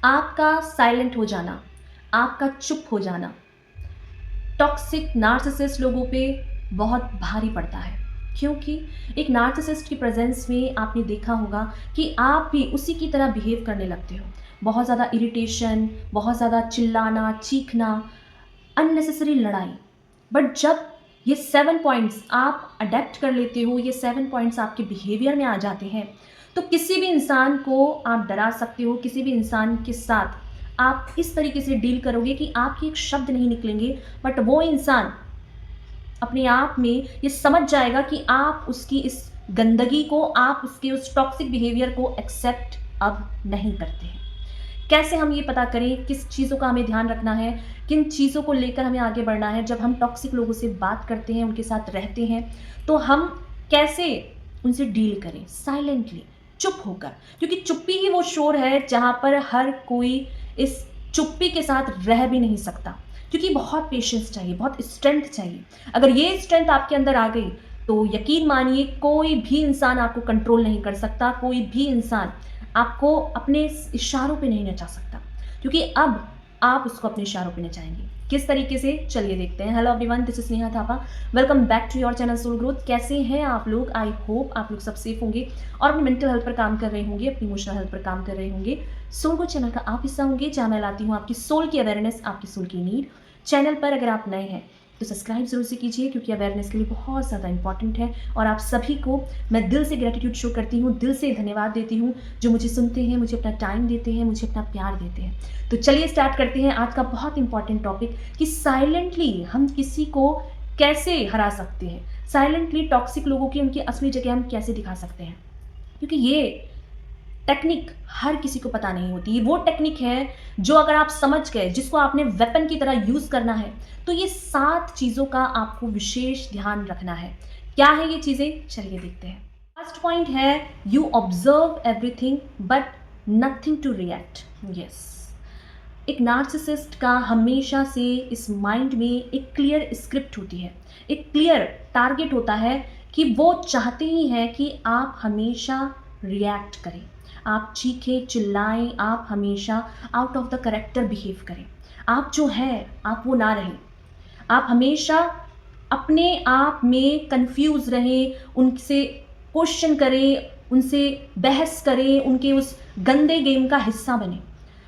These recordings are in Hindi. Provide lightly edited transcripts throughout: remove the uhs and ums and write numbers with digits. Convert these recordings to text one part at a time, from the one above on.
आपका साइलेंट हो जाना, आपका चुप हो जाना टॉक्सिक नार्सिसिस्ट लोगों पे बहुत भारी पड़ता है। क्योंकि एक नार्सिसिस्ट की प्रेजेंस में आपने देखा होगा कि आप भी उसी की तरह बिहेव करने लगते हो। बहुत ज़्यादा इरिटेशन, बहुत ज़्यादा चिल्लाना, चीखना, अननेसेसरी लड़ाई। बट जब ये 7 पॉइंट्स आप अडेप्ट कर लेते हो, ये 7 पॉइंट्स आपके बिहेवियर में आ जाते हैं, तो किसी भी इंसान को आप डरा सकते हो, किसी भी इंसान के साथ आप इस तरीके से डील करोगे कि आपके एक शब्द नहीं निकलेंगे, बट वो इंसान अपने आप में ये समझ जाएगा कि आप उसकी इस गंदगी को, आप उसके उस टॉक्सिक बिहेवियर को एक्सेप्ट अब नहीं करते हैं। कैसे हम ये पता करें किस चीज़ों का हमें ध्यान रखना है, किन चीज़ों को लेकर हमें आगे बढ़ना है? जब हम टॉक्सिक लोगों से बात करते हैं, उनके साथ रहते हैं, तो हम कैसे उनसे डील करें? साइलेंटली, चुप होकर। क्योंकि चुप्पी ही वो शोर है जहाँ पर हर कोई इस चुप्पी के साथ रह भी नहीं सकता। क्योंकि बहुत पेशेंस चाहिए, बहुत स्ट्रेंथ चाहिए। अगर ये स्ट्रेंथ आपके अंदर आ गई, तो यकीन मानिए कोई भी इंसान आपको कंट्रोल नहीं कर सकता, कोई भी इंसान आपको अपने इशारों पे नहीं नचा सकता। क्योंकि अब आप उसको अपने इशारों पे नचाएंगे। किस तरीके से, चलिए देखते हैं। Hello everyone, this is Neha Thapa. Welcome back to your channel soul growth. कैसे हैं आप लोग? आई होप आप लोग सब सेफ होंगे और अपनी मेंटल हेल्थ पर काम कर रहे होंगे, अपनी इमोशनल हेल्थ पर काम कर रहे होंगे। सोल ग्रोथ चैनल का आप हिस्सा होंगे जहाँ मैं लाती हूँ आपकी सोल की अवेयरनेस, आपकी सोल की नीड। चैनल पर अगर आप नए हैं तो सब्सक्राइब जरूर से कीजिए, क्योंकि अवेयरनेस के लिए बहुत ज़्यादा इंपॉर्टेंट है। और आप सभी को मैं दिल से ग्रेटिट्यूड शो करती हूँ, दिल से धन्यवाद देती हूँ, जो मुझे सुनते हैं, मुझे अपना टाइम देते हैं, मुझे अपना प्यार देते हैं। तो चलिए स्टार्ट करते हैं आज का बहुत इंपॉर्टेंट टॉपिक कि साइलेंटली हम किसी को कैसे हरा सकते हैं, साइलेंटली टॉक्सिक लोगों की उनकी असली जगह हम कैसे दिखा सकते हैं। क्योंकि ये टेक्निक हर किसी को पता नहीं होती। ये वो टेक्निक है जो अगर आप समझ गए, जिसको आपने वेपन की तरह यूज करना है, तो ये 7 चीजों का आपको विशेष ध्यान रखना है। क्या है ये चीजें, चलिए देखते हैं। फर्स्ट पॉइंट है, you observe everything but nothing to react. Yes, एक नार्सिसिस्ट का हमेशा से इस माइंड में एक क्लियर स्क्रिप्ट होती है, एक क्लियर टारगेट होता है कि वो चाहते ही हैं कि आप हमेशा रिएक्ट करें, आप चीखें चिल्लाएं, आप हमेशा out of the character behave करें, आप जो है आप वो ना रहें, आप हमेशा अपने आप में कंफ्यूज रहें, उनसे क्वेश्चन करें, उनसे बहस करें, उनके उस गंदे गेम का हिस्सा बने।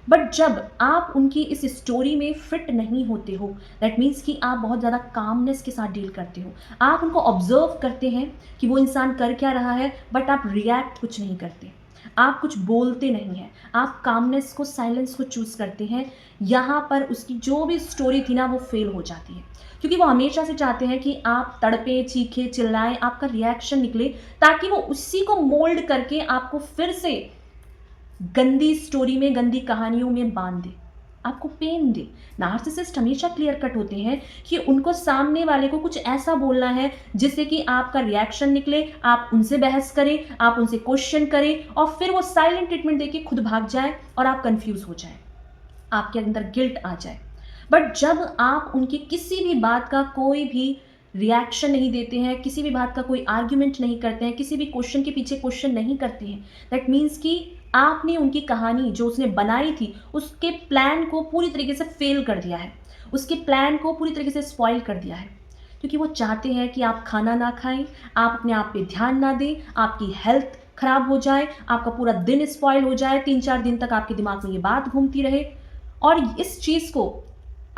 बट जब आप उनकी इस स्टोरी में फिट नहीं होते हो, दैट मीन्स कि आप बहुत ज़्यादा कामनेस के साथ डील करते हो, आप उनको ऑब्जर्व करते हैं कि वो इंसान कर क्या रहा है, बट आप रिएक्ट कुछ नहीं करते, आप कुछ बोलते नहीं हैं, आप कामनेस को, साइलेंस को चूज करते हैं। यहाँ पर उसकी जो भी स्टोरी थी ना, वो फेल हो जाती है। क्योंकि वो हमेशा से चाहते हैं कि आप तड़पे, चीखे, चिल्लाएं, आपका रिएक्शन निकले, ताकि वो उसी को मोल्ड करके आपको फिर से गंदी स्टोरी में, गंदी कहानियों में बांध दे, आपको पेन दे। नार्सिसिस्ट हमेशा क्लियर कट होते हैं कि उनको सामने वाले को कुछ ऐसा बोलना है जिससे कि आपका रिएक्शन निकले, आप उनसे बहस करें, आप उनसे क्वेश्चन करें, और फिर वो साइलेंट ट्रीटमेंट देके खुद भाग जाए और आप कंफ्यूज हो जाए, आपके अंदर गिल्ट आ जाए। बट जब आप उनकी किसी भी बात का कोई भी रिएक्शन नहीं देते हैं, किसी भी बात का कोई आर्ग्यूमेंट नहीं करते हैं, किसी भी क्वेश्चन के पीछे क्वेश्चन नहीं करते हैं, दैट मीन्स कि आपने उनकी कहानी जो उसने बनाई थी, उसके प्लान को पूरी तरीके से फेल कर दिया है, उसके प्लान को पूरी तरीके से स्पॉइल कर दिया है। क्योंकि वो चाहते हैं कि आप खाना ना खाएं, आप अपने आप पे ध्यान ना दें, आपकी हेल्थ खराब हो जाए, आपका पूरा दिन स्पॉइल हो जाए, 3-4 दिन तक आपके दिमाग में ये बात घूमती रहे। और इस चीज़ को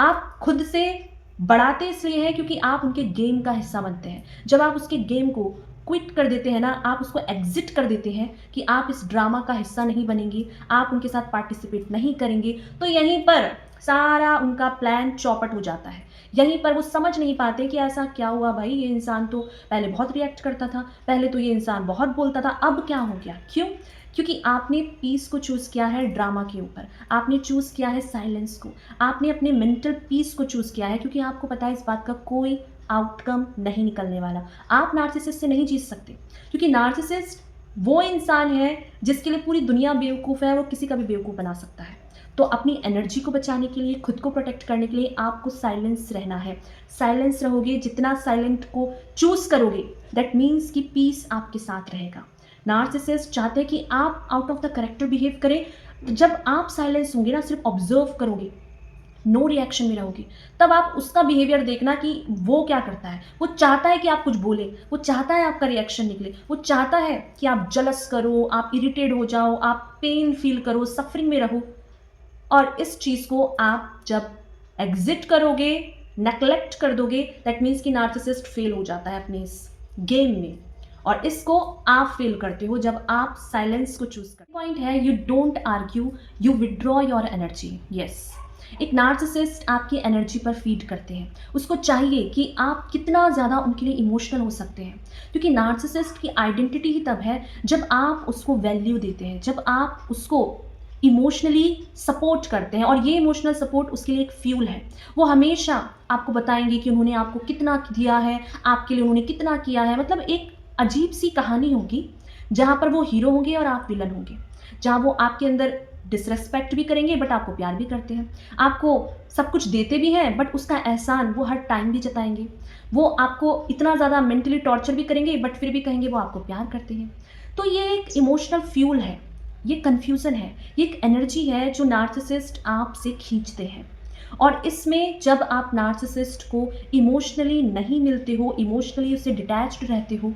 आप खुद से बढ़ाते इसलिए हैं क्योंकि आप उनके गेम का हिस्सा बनते हैं। जब आप उसके गेम को क्विट कर देते हैं ना, आप उसको एग्जिट कर देते हैं कि आप इस ड्रामा का हिस्सा नहीं बनेंगे, आप उनके साथ पार्टिसिपेट नहीं करेंगे, तो यहीं पर सारा उनका प्लान चौपट हो जाता है। यहीं पर वो समझ नहीं पाते कि ऐसा क्या हुआ भाई, ये इंसान तो पहले बहुत रिएक्ट करता था, पहले तो ये इंसान बहुत बोलता था, अब क्या हो गया? क्यों? क्योंकि आपने पीस को चूज़ किया है ड्रामा के ऊपर, आपने चूज़ किया है साइलेंस को, आपने अपने मेंटल पीस को चूज़ किया है, क्योंकि आपको पता है इस बात का कोई आउटकम नहीं निकलने वाला। आप नार्सिसिस्ट से नहीं जीत सकते, क्योंकि नार्सिसिस्ट वो इंसान है जिसके लिए पूरी दुनिया बेवकूफ़ है, वो किसी का भी बेवकूफ़ बना सकता है। तो अपनी एनर्जी को बचाने के लिए, खुद को प्रोटेक्ट करने के लिए आपको साइलेंस रहना है। साइलेंस रहोगे, जितना साइलेंट को चूज़ करोगे, दैट मीन्स कि पीस आपके साथ रहेगा। नार्सिसिस्ट चाहते हैं कि आप out of the character behave करें, तो जब आप साइलेंस होंगे ना, सिर्फ ऑब्जर्व करोगे, नो रिएक्शन में रहोगे, तब आप उसका बिहेवियर देखना कि वो क्या करता है। वो चाहता है कि आप कुछ बोले, वो चाहता है आपका रिएक्शन निकले, वो चाहता है कि आप जलस करो, आप इरिटेट हो जाओ, आप पेन फील करो, सफरिंग में रहो। और इस चीज़ को आप जब एग्जिट करोगे, नेग्लेक्ट कर दोगे, दैट मीन्स कि नार्सिसिस्ट फेल हो जाता है अपने इस गेम में। और इसको आप फेल करते हो जब आप साइलेंस को चूज करते हो। पॉइंट है, you don't argue, you withdraw your energy. Yes, एक नार्सिसिस्ट आपकी एनर्जी पर फीड करते हैं। उसको चाहिए कि आप कितना ज़्यादा उनके लिए इमोशनल हो सकते हैं, क्योंकि नार्सिसिस्ट की आइडेंटिटी ही तब है जब आप उसको वैल्यू देते हैं, जब आप उसको इमोशनली सपोर्ट करते हैं। और ये इमोशनल सपोर्ट उसके लिए एक फ्यूल है। वो हमेशा आपको बताएंगे कि उन्होंने आपको कितना दिया है, आपके लिए उन्होंने कितना किया है। मतलब एक अजीब सी कहानी होगी जहाँ पर वो हीरो होंगे और आप विलन होंगे, जहाँ वो आपके अंदर डिसरेस्पेक्ट भी करेंगे बट आपको प्यार भी करते हैं, आपको सब कुछ देते भी हैं बट उसका एहसान वो हर टाइम भी जताएंगे। वो आपको इतना ज़्यादा मेंटली टॉर्चर भी करेंगे बट फिर भी कहेंगे वो आपको प्यार करते हैं। तो ये एक इमोशनल फ्यूल है, ये कन्फ्यूज़न है, ये एक एनर्जी है जो नार्सिसिस्ट आपसे खींचते हैं। और इसमें जब आप नार्सिसिस्ट को इमोशनली नहीं मिलते हो, इमोशनली उससे डिटैच्ड रहते हो,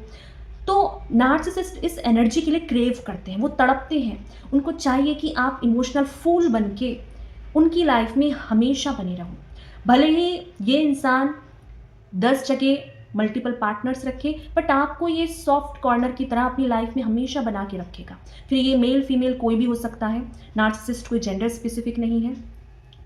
तो नार्सिसिस्ट इस एनर्जी के लिए क्रेव करते हैं, वो तड़पते हैं। उनको चाहिए कि आप इमोशनल फूल बन के उनकी लाइफ में हमेशा बने रहो। भले ही ये इंसान 10 जगह मल्टीपल पार्टनर्स रखे, बट आपको ये सॉफ्ट कॉर्नर की तरह अपनी लाइफ में हमेशा बना के रखेगा। फिर ये मेल फीमेल कोई भी हो सकता है, नार्सिसिस्ट कोई जेंडर स्पेसिफिक नहीं है।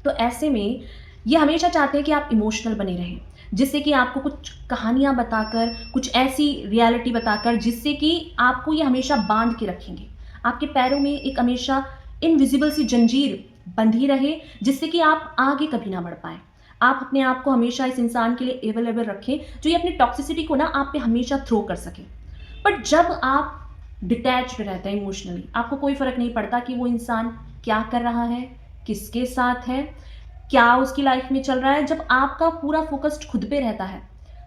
तो ऐसे में ये हमेशा चाहते हैं कि आप इमोशनल बने रहें, जिससे कि आपको कुछ कहानियाँ बताकर, कुछ ऐसी रियलिटी बताकर, जिससे कि आपको ये हमेशा बांध के रखेंगे। आपके पैरों में एक हमेशा इनविजिबल सी जंजीर बंधी रहे, जिससे कि आप आगे कभी ना बढ़ पाएँ। आप अपने आप को हमेशा इस इंसान के लिए अवेलेबल रखें, जो ये अपनी टॉक्सिसिटी को ना आप पे हमेशा थ्रो कर सके। बट जब आप डिटैच्ड रहते हैं इमोशनली, आपको कोई फ़र्क नहीं पड़ता कि वो इंसान क्या कर रहा है, किसके साथ है, क्या उसकी लाइफ में चल रहा है। जब आपका पूरा फोकस्ड खुद पे रहता है,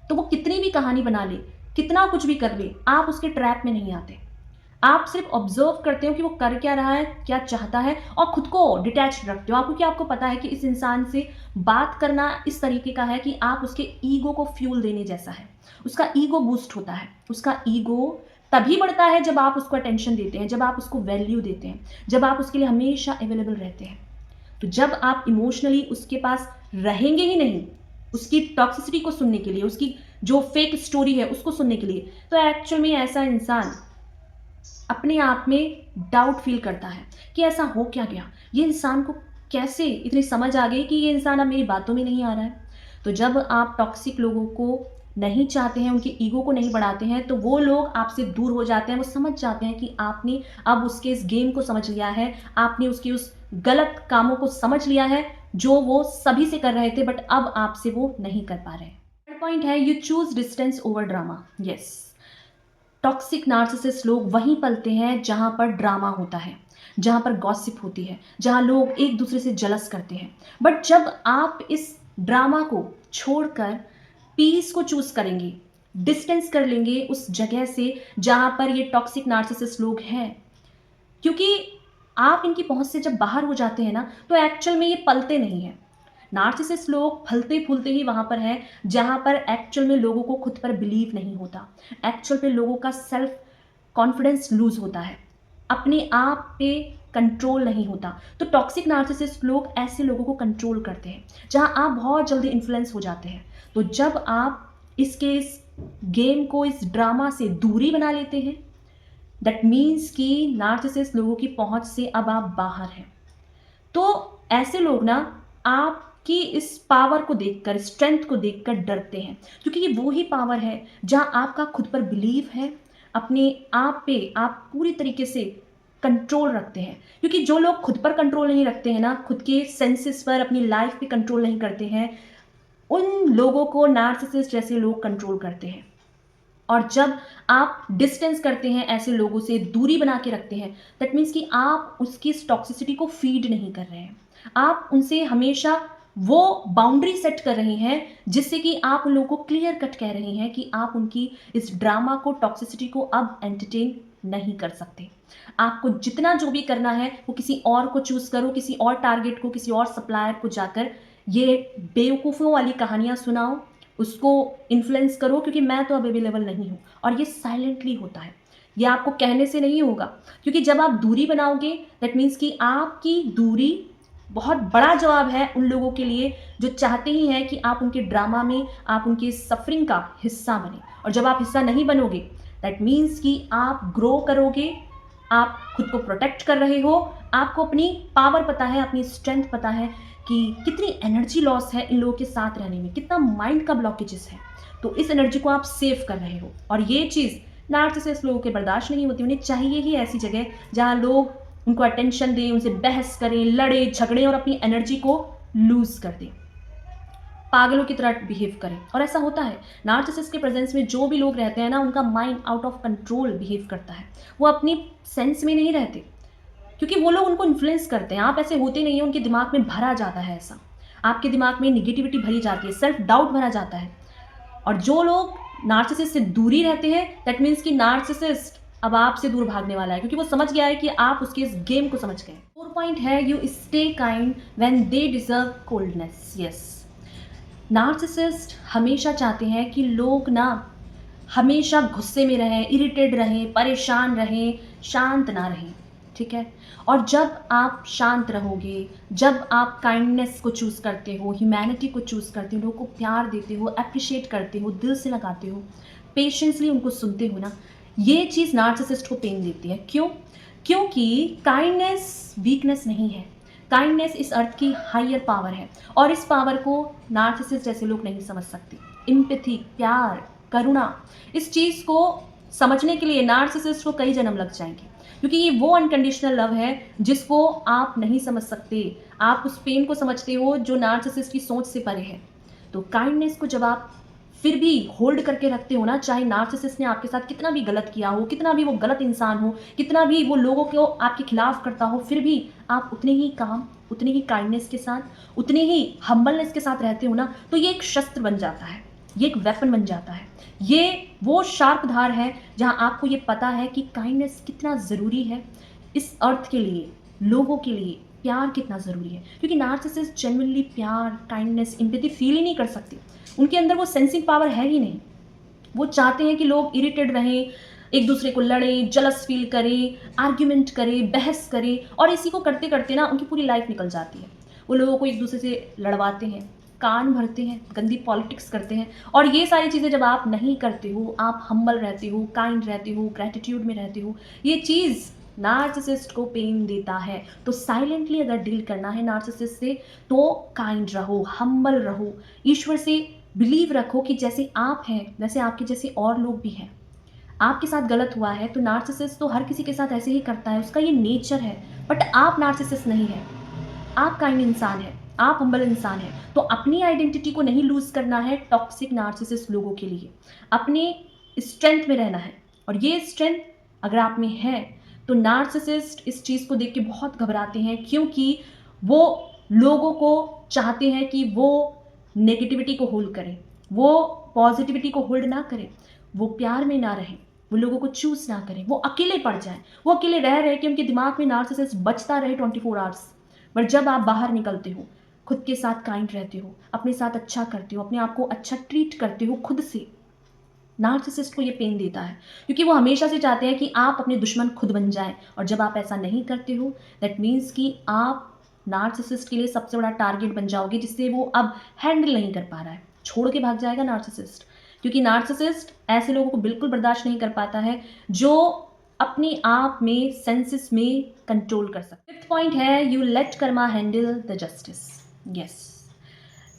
तो वो कितनी भी कहानी बना ले, कितना कुछ भी कर ले, आप उसके ट्रैप में नहीं आते। आप सिर्फ ऑब्जर्व करते हो कि वो कर क्या रहा है, क्या चाहता है, और खुद को डिटैच्ड रखते हो। क्योंकि आपको पता है कि इस इंसान से बात करना इस तरीके का है कि आप उसके ईगो को फ्यूल देने जैसा है। उसका ईगो बूस्ट होता है। उसका ईगो तभी बढ़ता है जब आप उसको अटेंशन देते हैं, जब आप उसको वैल्यू देते हैं, जब आप उसके लिए हमेशा अवेलेबल रहते हैं। तो जब आप इमोशनली उसके पास रहेंगे ही नहीं, उसकी टॉक्सिसिटी को सुनने के लिए, उसकी जो फेक स्टोरी है उसको सुनने के लिए, तो एक्चुअल में ऐसा इंसान अपने आप में डाउट फील करता है कि ऐसा हो क्या गया, ये इंसान को कैसे इतनी समझ आ गई कि ये इंसान अब मेरी बातों में नहीं आ रहा है। तो जब आप टॉक्सिक लोगों को नहीं चाहते हैं, उनके ईगो को नहीं बढ़ाते हैं, तो वो लोग आपसे दूर हो जाते हैं। वो समझ जाते हैं कि आपने अब उसके इस गेम को समझ लिया है, आपने उसके उस गलत कामों को समझ लिया है जो वो सभी से कर रहे थे, बट अब आपसे वो नहीं कर पा रहे। थर्ड पॉइंट है, you choose distance over drama. Yes, toxic narcissist लोग वहीं पलते हैं जहां पर ड्रामा होता है, जहां पर गॉसिप होती है, जहां लोग एक दूसरे से जलस करते हैं। बट जब आप इस ड्रामा को छोड़कर पीस को चूज करेंगे, डिस्टेंस कर लेंगे उस जगह से जहां पर ये टॉक्सिक नार्सिसिस्ट लोग हैं, क्योंकि आप इनकी पहुंच से जब बाहर हो जाते हैं ना, तो एक्चुअल में ये पलते नहीं हैं। नार्सिसिस्ट लोग फलते फूलते ही वहां पर हैं जहां पर एक्चुअल में लोगों को खुद पर बिलीव नहीं होता, एक्चुअल पे लोगों का सेल्फ कॉन्फिडेंस लूज होता है, अपने आप पे कंट्रोल नहीं होता। तो टॉक्सिक नार्सिसिस्ट लोग ऐसे लोगों को कंट्रोल करते हैं जहां आप बहुत जल्दी इन्फ्लुएंस हो जाते हैं। तो जब आप इस गेम को, इस ड्रामा से दूरी बना लेते हैं, दैट मीन्स कि नार्सिसिस्ट लोगों की पहुंच से अब आप बाहर हैं। तो ऐसे लोग ना आपकी इस पावर को देखकर, स्ट्रेंथ को देखकर डरते हैं, क्योंकि ये वो ही पावर है जहां आपका खुद पर बिलीव है, अपने आप पे आप पूरी तरीके से कंट्रोल रखते हैं। क्योंकि जो लोग खुद पर कंट्रोल नहीं रखते हैं ना, खुद के सेंसेस पर, अपनी लाइफ पे कंट्रोल नहीं करते हैं, उन लोगों को नार्सिसिस्ट जैसे लोग कंट्रोल करते हैं। और जब आप डिस्टेंस करते हैं, ऐसे लोगों से दूरी बना के रखते हैं, दैट मीन्स कि आप उसकी टॉक्सिसिटी को फीड नहीं कर रहे हैं। आप उनसे हमेशा वो बाउंड्री सेट कर रहे हैं, जिससे कि आप उन लोगों को क्लियर कट कह रहे हैं कि आप उनकी इस ड्रामा को, टॉक्सिसिटी को अब एंटरटेन नहीं कर सकते। आपको जितना जो भी करना है वो किसी और को चूज़ करो, किसी और टारगेट को, किसी और सप्लायर को जाकर ये बेवकूफ़ों वाली कहानियाँ सुनाओ, उसको इन्फ्लुएंस करो क्योंकि मैं तो अब अवेलेबल नहीं हूँ। और ये साइलेंटली होता है, ये आपको कहने से नहीं होगा, क्योंकि जब आप दूरी बनाओगे दैट मीन्स कि आपकी दूरी बहुत बड़ा जवाब है उन लोगों के लिए जो चाहते ही हैं कि आप उनके ड्रामा में, आप उनके सफ़रिंग का हिस्सा बने। और जब आप हिस्सा नहीं बनोगे दैट मीन्स कि आप ग्रो करोगे, आप खुद को प्रोटेक्ट कर रहे हो, आपको अपनी पावर पता है, अपनी स्ट्रेंथ पता है कि कितनी एनर्जी लॉस है इन लोगों के साथ रहने में, कितना माइंड का ब्लॉकेजेस है। तो इस एनर्जी को आप सेव कर रहे हो और ये चीज़ नार्सिसिस्ट लोगों के बर्दाश्त नहीं होती। उन्हें चाहिए ही ऐसी जगह जहाँ लोग उनको अटेंशन दें, उनसे बहस करें, लड़े झगड़े और अपनी एनर्जी को लूज़ कर दें, पागलों की तरह बिहेव करें। और ऐसा होता है, नार्सिसिस्ट के प्रेजेंस में जो भी लोग रहते हैं ना, उनका mind out of control behave करता है। वो अपनी सेंस में नहीं रहते क्योंकि वो लोग उनको इन्फ्लुएंस करते हैं। आप ऐसे होते नहीं हैं, उनके दिमाग में भरा जाता है ऐसा। आपके दिमाग में निगेटिविटी भरी जाती है, सेल्फ डाउट भरा जाता है। और जो लोग नार्सिसिस्ट से दूरी रहते हैं दैट मीन्स कि नार्सिसिस्ट अब आपसे दूर भागने वाला है क्योंकि वो समझ गया है कि आप उसके इस गेम को समझ गए। 4 पॉइंट है, you stay kind when they deserve coldness. Yes, narcissist हमेशा चाहते हैं कि लोग ना हमेशा गुस्से में रहें, इरिटेट रहें, परेशान रहें, शांत ना रहें, ठीक है? और जब आप शांत रहोगे, जब आप काइंडनेस को चूज़ करते हो, ह्यूमैनिटी को चूज़ करते हो, लोगों को प्यार देते हो, एप्रिशिएट करते हो, दिल से लगाते हो, पेशेंसली उनको सुनते हो ना, ये चीज़ नार्सिसिस्ट को पेन देती है। क्यों? क्योंकि काइंडनेस वीकनेस नहीं है। काइंडनेस इस अर्थ की हायर पावर है और इस पावर को नार्सिसिस्ट जैसे लोग नहीं समझ सकते। एम्पैथी, प्यार, करुणा, इस चीज़ को समझने के लिए नार्सिसिस्ट को कई जन्म लग जाएंगे क्योंकि ये वो अनकंडीशनल लव है जिसको आप नहीं समझ सकते। आप उस पेन को समझते हो जो नार्सिसिस्ट की सोच से परे है। तो काइंडनेस को जब आप फिर भी होल्ड करके रखते हो ना, चाहे नार्सिसिस्ट ने आपके साथ कितना भी गलत किया हो, कितना भी वो गलत इंसान हो, कितना भी वो लोगों को आपके खिलाफ करता हो, फिर भी आप उतने ही काम, उतनी ही काइंडनेस के साथ, उतने ही हम्बलनेस के साथ रहते हो ना, तो ये एक शस्त्र बन जाता है, ये एक वेपन बन जाता है। ये वो शार्प धार है जहाँ आपको ये पता है कि काइंडनेस कितना ज़रूरी है इस अर्थ के लिए, लोगों के लिए प्यार कितना ज़रूरी है। क्योंकि नार्सिसिस्ट जेन्युइनली प्यार, काइंडनेस, एम्पैथी फील ही नहीं कर सकते। उनके अंदर वो सेंसिंग पावर है ही नहीं। वो चाहते हैं कि लोग इरिटेट रहें, एक दूसरे को लड़ें, जलस फील करें, आर्ग्यूमेंट करें, बहस करें और इसी को करते करते ना उनकी पूरी लाइफ निकल जाती है। वो लोगों को एक दूसरे से लड़वाते हैं, कान भरते हैं, गंदी पॉलिटिक्स करते हैं। और ये सारी चीज़ें जब आप नहीं करते हो, आप हम्बल रहते हो, काइंड रहते हो, ग्रैटिट्यूड में रहते हो, ये चीज़ नार्सिसिस्ट को पेन देता है। तो साइलेंटली अगर डील करना है नार्सिसिस्ट से तो काइंड रहो, हम्बल रहो, ईश्वर से बिलीव रखो कि जैसे आप हैं वैसे आपके जैसे और लोग भी हैं। आपके साथ गलत हुआ है तो नार्सिसिस्ट तो हर किसी के साथ ऐसे ही करता है, उसका ये नेचर है। बट आप नार्सिसिस्ट नहीं है, आप काइंड इंसान है, आप हम्बल इंसान है। तो अपनी आइडेंटिटी को नहीं लूज करना है टॉक्सिक नार्सिसिस्ट लोगों के लिए, अपने स्ट्रेंथ में रहना है। और ये स्ट्रेंथ अगर आप में है तो नार्सिसिस्ट इस चीज़ को देख के बहुत घबराते हैं क्योंकि वो लोगों को चाहते हैं कि वो नेगेटिविटी को होल्ड करें, वो पॉजिटिविटी को होल्ड ना करें, वो प्यार में ना रहें, वो लोगों को चूज़ ना करें, वो अकेले पड़ जाएं, वो अकेले रह रहे कि उनके दिमाग में नार्सिसिस्ट बचता रहे 24 आवर्स। बट जब आप बाहर निकलते हो, खुद के साथ काइंड रहते हो, अपने साथ अच्छा करते हो, अपने आप को अच्छा ट्रीट करते हो खुद से, नार्सिसिस्ट को ये पेन देता है क्योंकि वो हमेशा से चाहते हैं कि आप अपने दुश्मन खुद बन जाएं। और जब आप ऐसा नहीं करते हो दैट मीन्स कि आप नार्सिसिस्ट के लिए सबसे बड़ा टारगेट बन जाओगे जिससे वो अब हैंडल नहीं कर पा रहा है, छोड़ के भाग जाएगा नार्सिसिस्ट। क्योंकि नार्सिसिस्ट ऐसे लोगों को बिल्कुल बर्दाश्त नहीं कर पाता है जो अपने आप में सेंसेस में कंट्रोल कर सकते। फिफ्थ पॉइंट है, you let Karma handle the justice. Yes,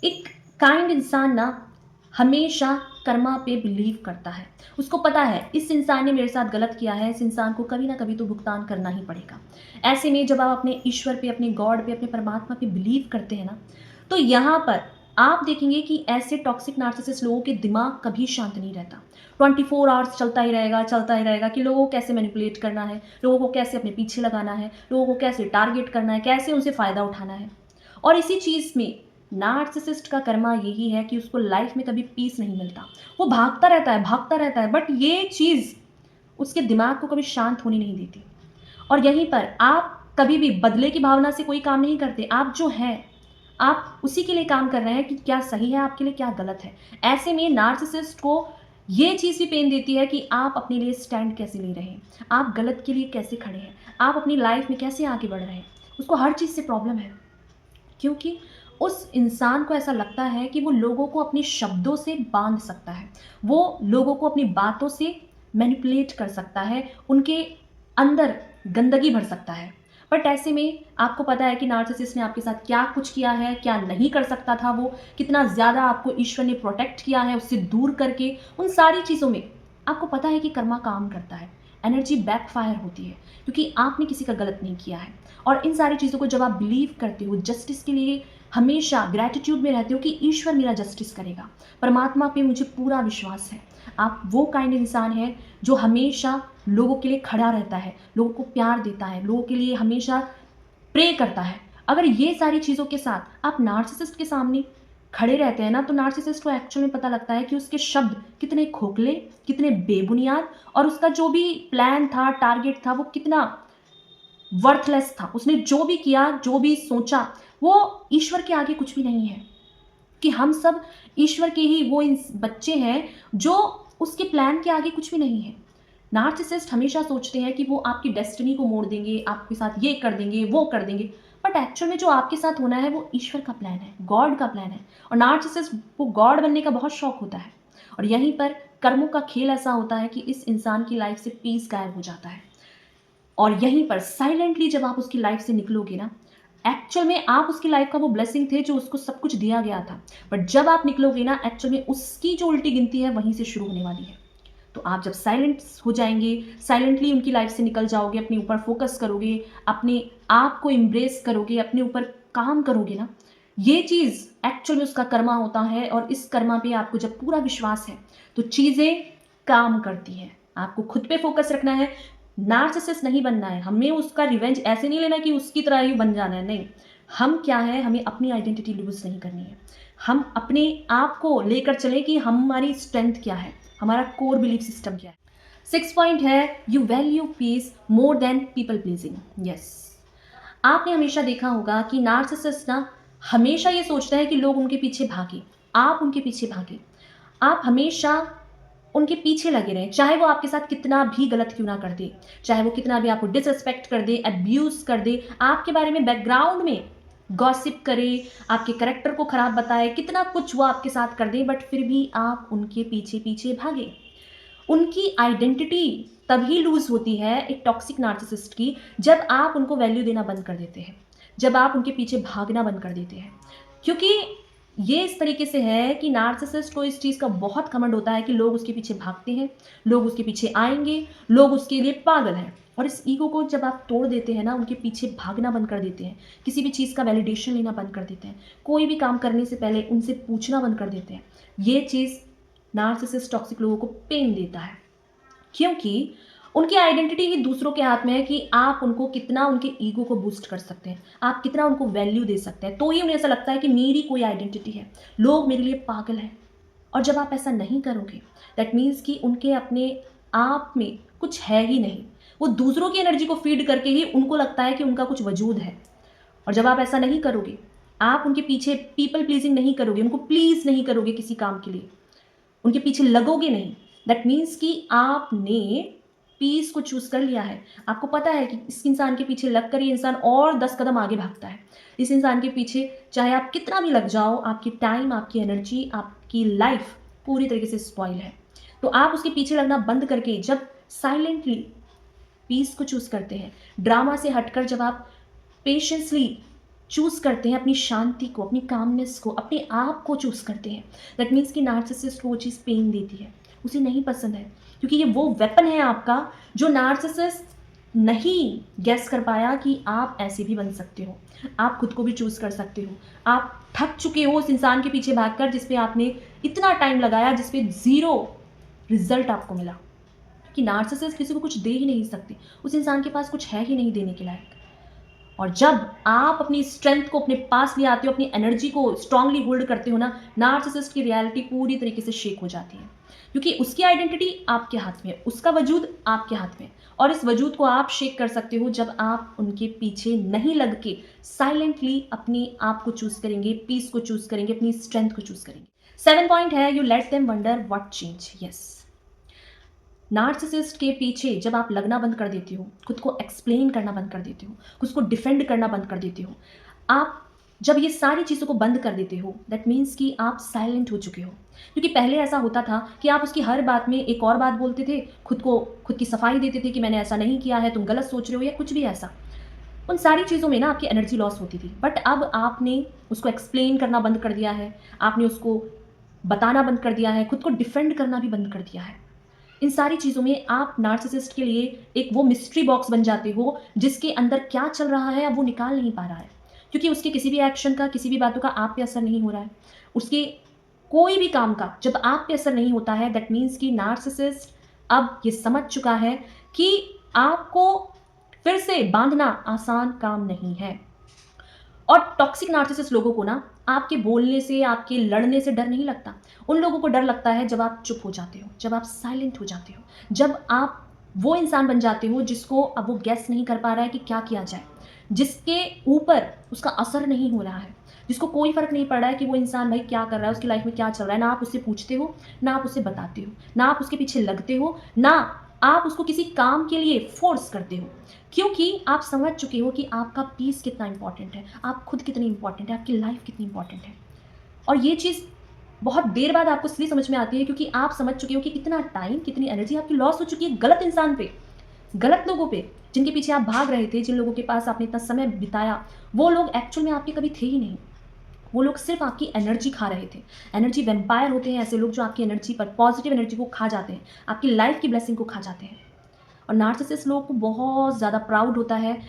एक काइंड इंसान ना हमेशा कर्मा पे बिलीव करता है। उसको पता है इस इंसान ने मेरे साथ गलत किया है, इस इंसान को कभी ना कभी तो भुगतान करना ही पड़ेगा। ऐसे में जब आप अपने ईश्वर पे, अपने गॉड पे, अपने परमात्मा पे बिलीव करते हैं ना, तो यहाँ पर आप देखेंगे कि ऐसे टॉक्सिक नार्सिसिस्ट लोगों के दिमाग कभी शांत नहीं रहता। 24 आवर्स चलता ही रहेगा कि लोगों को कैसे मैनिपुलेट करना है, लोगों को कैसे अपने पीछे लगाना है, लोगों को कैसे टारगेट करना है, कैसे उनसे फ़ायदा उठाना है। और इसी चीज़ में नार्सिसिस्ट का कर्मा यही है कि उसको लाइफ में कभी पीस नहीं मिलता। वो भागता रहता है, बट ये चीज़ उसके दिमाग को कभी शांत होने नहीं देती। और यहीं पर आप कभी भी बदले की भावना से कोई काम नहीं करते। आप जो हैं, आप उसी के लिए काम कर रहे हैं कि क्या सही है आपके लिए, क्या गलत है। ऐसे में नार्सिसिस्ट को ये चीज़ भी पेन देती है कि आप अपने लिए स्टैंड कैसे ले रहे हैं, आप गलत के लिए कैसे खड़े हैं, आप अपनी लाइफ में कैसे आगे बढ़ रहे हैं। उसको हर चीज़ से प्रॉब्लम है, क्योंकि उस इंसान को ऐसा लगता है कि वो लोगों को अपने शब्दों से बांध सकता है, वो लोगों को अपनी बातों से मैनिपुलेट कर सकता है, उनके अंदर गंदगी भर सकता है। बट ऐसे में आपको पता है कि नार्सिसिस्ट ने आपके साथ क्या कुछ किया है, क्या नहीं कर सकता था वो, कितना ज़्यादा आपको ईश्वर ने प्रोटेक्ट किया है उससे दूर करके। उन सारी चीज़ों में आपको पता है कि कर्मा काम करता है, एनर्जी बैकफायर होती है, क्योंकि आपने किसी का गलत नहीं किया है। और इन सारी चीज़ों को जब आप बिलीव करते हो, जस्टिस के लिए हमेशा ग्रैटिट्यूड में रहते हो कि ईश्वर मेरा जस्टिस करेगा, परमात्मा पे मुझे पूरा विश्वास है। आप वो काइंड इंसान हैं जो हमेशा लोगों के लिए खड़ा रहता है, लोगों को प्यार देता है, लोगों के लिए हमेशा प्रे करता है। अगर ये सारी चीज़ों के साथ आप नार्सिसिस्ट के सामने खड़े रहते हैं ना, तो नार्सिसिस्ट को एक्चुअल में पता लगता है कि उसके शब्द कितने खोखले, कितने बेबुनियाद, और उसका जो भी प्लान था, टारगेट था, वो कितना वर्थलेस था। उसने जो भी किया, जो भी सोचा, वो ईश्वर के आगे कुछ भी नहीं है। कि हम सब ईश्वर के ही वो बच्चे हैं जो उसके प्लान के आगे कुछ भी नहीं है। नार्सिसिस्ट हमेशा सोचते हैं कि वो आपकी डेस्टिनी को मोड़ देंगे, आपके साथ ये कर देंगे, वो कर देंगे। बट एक्चुअल में जो आपके साथ होना है वो ईश्वर का प्लान है, गॉड का प्लान है। और नार्सिसिस्ट को गॉड बनने का बहुत शौक होता है। और यहीं पर कर्मों का खेल ऐसा होता है कि इस इंसान की लाइफ से पीस गायब हो जाता है। और यहीं पर साइलेंटली जब आप उसकी लाइफ से निकलोगे ना, एक्चुअल में आप उसकी लाइफ का वो ब्लेसिंग थे जो उसको सब कुछ दिया गया था। बट जब आप निकलोगे ना, एक्चुअल में उसकी जो उल्टी गिनती है वहीं से शुरू होने वाली है। तो आप जब साइलेंट हो जाएंगे, साइलेंटली उनकी लाइफ से निकल जाओगे, अपने ऊपर फोकस करोगे, अपने आप को एम्ब्रेस करोगे, अपने ऊपर काम करोगे ना, ये चीज़ एक्चुअल में उसका कर्मा होता है। और इस कर्मा पे आपको जब पूरा विश्वास है तो चीज़ें काम करती हैं। आपको खुद पे फोकस रखना है, नार्सिसिस्ट नहीं बनना है। हमें उसका रिवेंज ऐसे नहीं लेना कि उसकी तरह ही बन जाना है, नहीं। हम क्या है, हमें अपनी आइडेंटिटी लूज नहीं करनी है। हम अपने आप को लेकर चलें कि हमारी स्ट्रेंथ क्या है, हमारा कोर बिलीफ सिस्टम क्या है। 6 पॉइंट है, you value peace more than people pleasing. Yes, आपने हमेशा देखा होगा कि नार्सिसिस्ट ना हमेशा ये सोचता है कि लोग उनके पीछे भागे, आप उनके पीछे भागे, आप हमेशा उनके पीछे लगे रहें, चाहे वो आपके साथ कितना भी गलत क्यों ना कर दे, चाहे वो कितना भी आपको डिसरिस्पेक्ट कर दे, अब्यूज़ कर दे, आपके बारे में बैकग्राउंड में गॉसिप करे, आपके कैरेक्टर को खराब बताए, कितना कुछ वो आपके साथ कर दे, बट फिर भी आप उनके पीछे पीछे भागे। उनकी आइडेंटिटी तभी लूज होती है एक टॉक्सिक नार्सिसिस्ट की, जब आप उनको वैल्यू देना बंद कर देते हैं, जब आप उनके पीछे भागना बंद कर देते हैं। क्योंकि ये इस तरीके से है कि नार्सिसिस्ट को इस चीज़ का बहुत घमंड होता है कि लोग उसके पीछे भागते हैं, लोग उसके पीछे आएंगे, लोग उसके लिए पागल हैं। और इस ईगो को जब आप तोड़ देते हैं ना, उनके पीछे भागना बंद कर देते हैं, किसी भी चीज़ का वैलिडेशन लेना बंद कर देते हैं, कोई भी काम करने से पहले उनसे पूछना बंद कर देते हैं, ये चीज़ नार्सिसिस्ट टॉक्सिक लोगों को पेन देता है। क्योंकि उनकी आइडेंटिटी ही दूसरों के हाथ में है कि आप उनको कितना, उनके ईगो को बूस्ट कर सकते हैं, आप कितना उनको वैल्यू दे सकते हैं। तो ही उन्हें ऐसा लगता है कि मेरी कोई आइडेंटिटी है, लोग मेरे लिए पागल हैं। और जब आप ऐसा नहीं करोगे, दैट मीन्स कि उनके अपने आप में कुछ है ही नहीं, वो दूसरों की एनर्जी को फीड करके ही उनको लगता है कि उनका कुछ वजूद है। और जब आप ऐसा नहीं करोगे, आप उनके पीछे पीपल प्लीजिंग नहीं करोगे, उनको प्लीज़ नहीं करोगे किसी काम के लिए, उनके पीछे लगोगे नहीं, दैट मीन्स कि आपने पीस को चूज़ कर लिया है। आपको पता है कि इस इंसान के पीछे लगकर ये इंसान और 10 कदम आगे भागता है। इस इंसान के पीछे चाहे आप कितना भी लग जाओ, आपकी टाइम, आपकी एनर्जी, आपकी लाइफ पूरी तरीके से स्पॉइल है। तो आप उसके पीछे लगना बंद करके जब साइलेंटली पीस को चूज़ करते हैं, ड्रामा से हटकर जब आप पेशेंसली चूज़ करते हैं अपनी शांति को, अपनी कामनेस को, अपने आप को चूज़ करते हैं, दैट मीन्स कि नार्सिसिस्ट को वो चीज़ पेन देती है, उसे नहीं पसंद है। क्योंकि ये वो वेपन है आपका जो नार्सिसिस्ट नहीं गैस कर पाया कि आप ऐसे भी बन सकते हो, आप खुद को भी चूज़ कर सकते हो। आप थक चुके हो उस इंसान के पीछे भागकर जिस पे आपने इतना टाइम लगाया, जिस पे ज़ीरो रिजल्ट आपको मिला। कि नार्सिसिस्ट किसी को कुछ दे ही नहीं सकते, उस इंसान के पास कुछ है ही नहीं देने के लायक। और जब आप अपनी स्ट्रेंथ को अपने पास ले आते हो, अपनी एनर्जी को स्ट्रांगली होल्ड करते हो ना, नार्सिसिस्ट की रियलिटी पूरी तरीके से शेक हो जाती है। क्योंकि उसकी आइडेंटिटी आपके हाथ में है, उसका वजूद आपके हाथ में है और इस वजूद को आप शेक कर सकते हो जब आप उनके पीछे नहीं लग के साइलेंटली अपने आप को चूज़ करेंगे, पीस को चूज़ करेंगे, अपनी स्ट्रेंथ को चूज़ करेंगे। 7 पॉइंट है, you let them wonder what change. Yes, narcissist के पीछे जब आप लगना बंद कर देते हो, खुद को एक्सप्लेन करना बंद कर देते हो, खुद को डिफेंड करना बंद कर देते हो, आप जब ये सारी चीज़ों को बंद कर देते हो, दैट मीन्स कि आप साइलेंट हो चुके हो। क्योंकि पहले ऐसा होता था कि आप उसकी हर बात में एक और बात बोलते थे, खुद की सफाई देते थे कि मैंने ऐसा नहीं किया है, तुम गलत सोच रहे हो या कुछ भी ऐसा। उन सारी चीज़ों में ना आपकी एनर्जी लॉस होती थी। बट अब आपने उसको एक्सप्लेन करना बंद कर दिया है, आपने उसको बताना बंद कर दिया है, खुद को डिफेंड करना भी बंद कर दिया है। इन सारी चीज़ों में आप नार्सिसिस्ट के लिए एक वो मिस्ट्री बॉक्स बन जाते हो, जिसके अंदर क्या चल रहा है अब वो निकाल नहीं पा रहा है। क्योंकि उसके किसी भी एक्शन का, किसी भी बातों का आप पे असर नहीं हो रहा है। उसके कोई भी काम का जब आप पे असर नहीं होता है, दैट मीन्स कि नार्सिसिस्ट अब ये समझ चुका है कि आपको फिर से बाँधना आसान काम नहीं है। और टॉक्सिक नार्सिसिस्ट लोगों को ना आपके बोलने से, आपके लड़ने से डर नहीं लगता। उन लोगों को डर लगता है जब आप चुप हो जाते हो, जब आप साइलेंट हो जाते हो, जब आप वो इंसान बन जाते हो जिसको अब वो गेस नहीं कर पा रहा है कि क्या किया जाए, जिसके ऊपर उसका असर नहीं हो रहा है, जिसको कोई फ़र्क नहीं पड़ रहा है कि वो इंसान भाई क्या कर रहा है, उसकी लाइफ़ में क्या चल रहा है। ना आप उससे पूछते हो, ना आप उसे बताते हो, ना आप उसके पीछे लगते हो, ना आप उसको किसी काम के लिए फ़ोर्स करते हो। क्योंकि आप समझ चुके हो कि आपका पीस कितना इम्पोर्टेंट है, आप खुद कितने इम्पोर्टेंट है, आपकी लाइफ कितनी इम्पोर्टेंट है। और ये चीज़ बहुत देर बाद आपको इसलिए समझ में आती है क्योंकि आप समझ चुके हो कि कितना टाइम, कितनी एनर्जी आपकी लॉस हो चुकी है गलत इंसान पे, गलत लोगों पे, जिनके पीछे आप भाग रहे थे, जिन लोगों के पास आपने इतना समय बिताया, वो लोग एक्चुअल में आपके कभी थे ही नहीं। वो लोग सिर्फ़ आपकी एनर्जी खा रहे थे। एनर्जी वैम्पायर होते हैं ऐसे लोग जो आपकी एनर्जी पर, पॉजिटिव एनर्जी को खा जाते हैं, आपकी लाइफ की ब्लेसिंग को खा जाते हैं। और नार्सिसिस्ट लोगों को बहुत ज़्यादा प्राउड होता है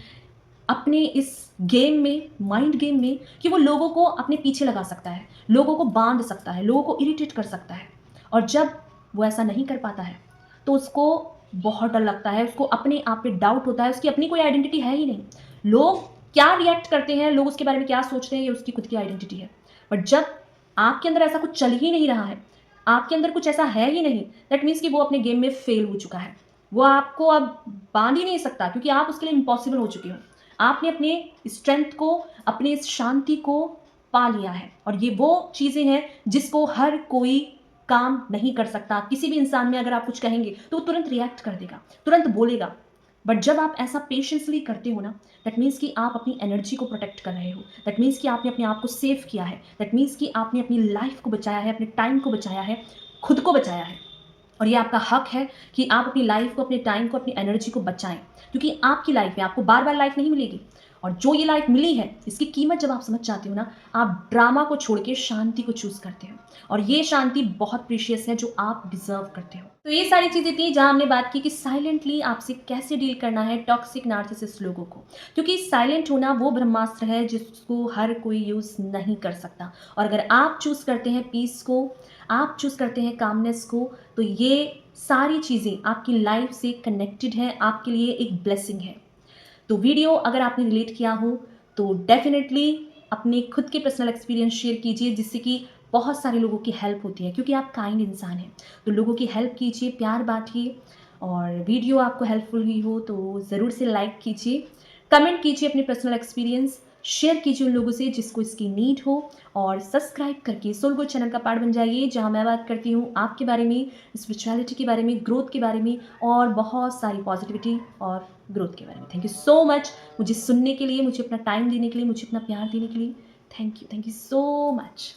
अपने इस गेम में, माइंड गेम में, कि वो लोगों को अपने पीछे लगा सकता है, लोगों को बाँध सकता है, लोगों को इरिटेट कर सकता है। और जब वो ऐसा नहीं कर पाता है, तो उसको बहुत डर लगता है, उसको अपने आप पे डाउट होता है, उसकी अपनी कोई आइडेंटिटी है ही नहीं। लोग क्या रिएक्ट करते हैं, लोग उसके बारे में क्या सोचते हैं, ये उसकी खुद की आइडेंटिटी है। बट जब आपके अंदर ऐसा कुछ चल ही नहीं रहा है, आपके अंदर कुछ ऐसा है ही नहीं, दैट मीन्स कि वो अपने गेम में फेल हो चुका है। वो आपको अब बाँध ही नहीं सकता क्योंकि आप उसके लिए इम्पॉसिबल हो चुके हो। आपने अपने स्ट्रेंथ को, अपनी इस शांति को पा लिया है और ये वो चीज़ें हैं जिसको हर कोई काम नहीं कर सकता। किसी भी इंसान में अगर आप कुछ कहेंगे तो वो तुरंत रिएक्ट कर देगा, तुरंत बोलेगा। बट जब आप ऐसा पेशेंसली करते हो ना, दैट मीन्स कि आप अपनी एनर्जी को प्रोटेक्ट कर रहे हो। दैट मीन्स कि आपने अपने आप को सेव किया है। दैट मीन्स कि आपने अपनी लाइफ को बचाया है, अपने टाइम को बचाया है, खुद को बचाया है। और ये आपका हक है कि आप अपनी लाइफ को, अपने टाइम को, अपनी एनर्जी को बचाएँ। क्योंकि आपकी लाइफ में आपको बार-बार लाइफ नहीं मिलेगी और जो ये लाइफ मिली है, इसकी कीमत जब आप समझ जाते हो ना, आप ड्रामा को छोड़ के शांति को चूज़ करते हो और ये शांति बहुत प्रीशियस है जो आप डिज़र्व करते हो। तो ये सारी चीज़ें थी जहाँ हमने बात की कि साइलेंटली आपसे कैसे डील करना है टॉक्सिक नार्सिसिस्ट लोगों को। क्योंकि साइलेंट होना वो ब्रह्मास्त्र है जिसको हर कोई यूज़ नहीं कर सकता और अगर आप चूज़ करते हैं पीस को, आप चूज़ करते हैं कामनेस को, तो ये सारी चीज़ें आपकी लाइफ से कनेक्टेड हैं, आपके लिए एक ब्लेसिंग है। तो वीडियो अगर आपने रिलेट किया हो तो डेफ़िनेटली अपने खुद के पर्सनल एक्सपीरियंस शेयर कीजिए जिससे कि बहुत सारे लोगों की हेल्प होती है क्योंकि आप काइंड इंसान हैं। तो लोगों की हेल्प कीजिए, प्यार बाँटिए और वीडियो आपको हेल्पफुल हुई हो तो ज़रूर से लाइक कीजिए, कमेंट कीजिए अपने पर्सनल एक्सपीरियंस, शेयर कीजिए उन लोगों से जिसको इसकी नीड हो और सब्सक्राइब करके सोल गुड चैनल का पार्ट बन जाइए जहाँ मैं बात करती हूँ आपके बारे में, स्पिरिचुअलिटी के बारे में, ग्रोथ के बारे में और बहुत सारी पॉजिटिविटी और ग्रोथ के बारे में। थैंक यू सो मच मुझे सुनने के लिए, मुझे अपना टाइम देने के लिए, मुझे अपना प्यार देने के लिए। Thank you so much.